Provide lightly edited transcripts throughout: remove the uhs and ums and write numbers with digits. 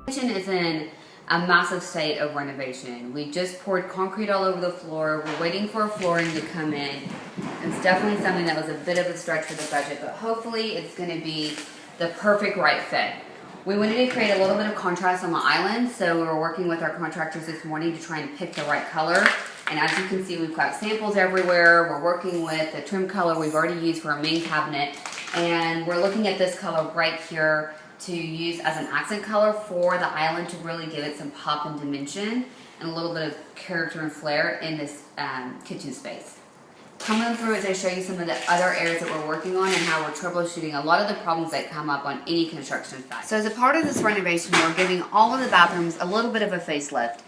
Kitchen is in a massive state of renovation. We just poured concrete all over the floor. We're waiting for flooring to come in. It's definitely something that was a bit of a stretch for the budget, but hopefully it's going to be the perfect right fit. We wanted to create a little bit of contrast on the island, so we were working with our contractors this morning to try and pick the right color. And as you can see, we've got samples everywhere. We're working with the trim color we've already used for our main cabinet, and we're looking at this color right here to use as an accent color for the island to really give it some pop and dimension and a little bit of character and flair in this kitchen space. Coming through as I show you some of the other areas that we're working on and how we're troubleshooting a lot of the problems that come up on any construction site. So as a part of this renovation, we're giving all of the bathrooms a little bit of a facelift.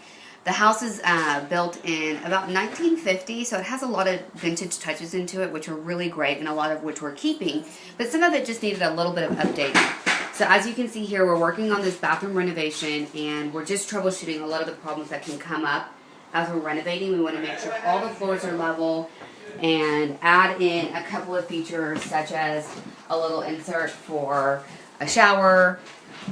The house is built in about 1950, so it has a lot of vintage touches into it, which are really great, and a lot of which we're keeping, but some of it just needed a little bit of updating. So as you can see here, we're working on this bathroom renovation, and we're just troubleshooting a lot of the problems that can come up as we're renovating. We want to make sure all the floors are level and add in a couple of features such as a little insert for a shower.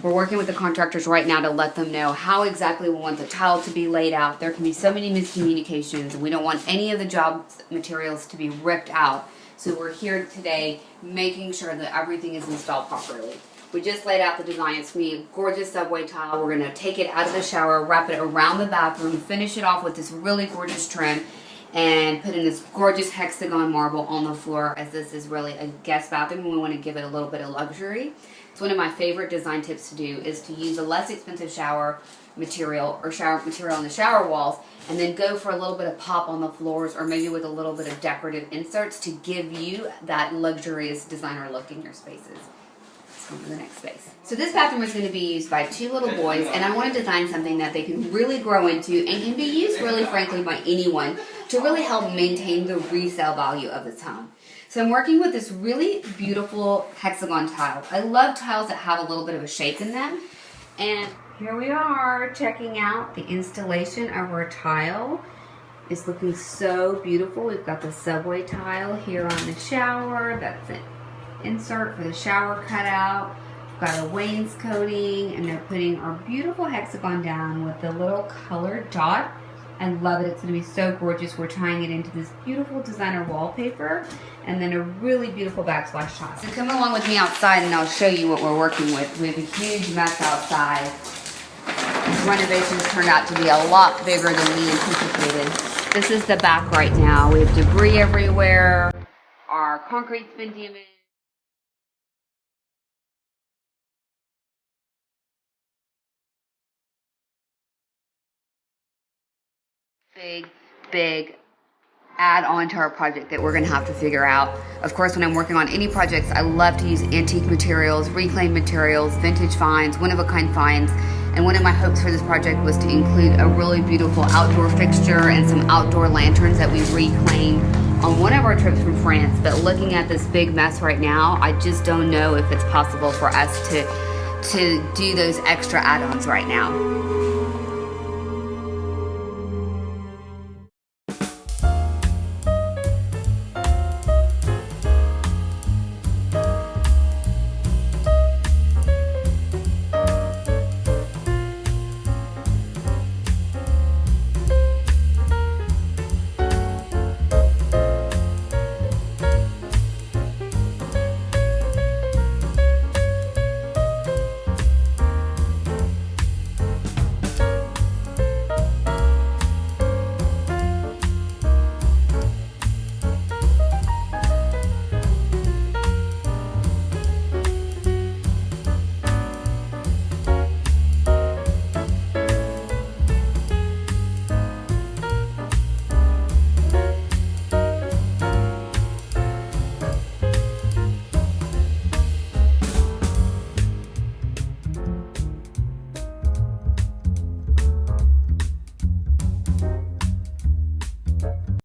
We're working with the contractors right now to let them know how exactly we want the tile to be laid out. There can be so many miscommunications, and we don't want any of the job materials to be ripped out. So we're here today making sure that everything is installed properly. We just laid out the design. It's going to be a gorgeous subway tile. We're going to take it out of the shower, wrap it around the bathroom, finish it off with this really gorgeous trim, and put in this gorgeous hexagon marble on the floor, as this is really a guest bathroom and we want to give it a little bit of luxury. It's one of my favorite design tips to do is to use a less expensive shower material or shower material on the shower walls, and then go for a little bit of pop on the floors, or maybe with a little bit of decorative inserts to give you that luxurious designer look in your spaces. To the next space. So this bathroom is going to be used by two little boys, and I want to design something that they can really grow into and can be used really frankly by anyone to really help maintain the resale value of this home. So I'm working with this really beautiful hexagon tile. I love tiles that have a little bit of a shape in them, and here we are checking out the installation of our tile. It's looking so beautiful. We've got the subway tile here on the shower. That's it. Insert for the shower cutout. We've got a wainscoting, and they're putting our beautiful hexagon down with the little colored dot. I love it. It's going to be so gorgeous. We're tying it into this beautiful designer wallpaper, and then a really beautiful backsplash tile. So come along with me outside and I'll show you what we're working with. We have a huge mess outside. This renovation's turned out to be a lot bigger than we anticipated. This is the back right now. We have debris everywhere. Our concrete's been damaged. Big add-on to our project that we're going to have to figure out. Of course, when I'm working on any projects, I love to use antique materials, reclaimed materials, vintage finds, one-of-a-kind finds. And one of my hopes for this project was to include a really beautiful outdoor fixture and some outdoor lanterns that we reclaimed on one of our trips from France. But looking at this big mess right now, I just don't know if it's possible for us to do those extra add-ons right now.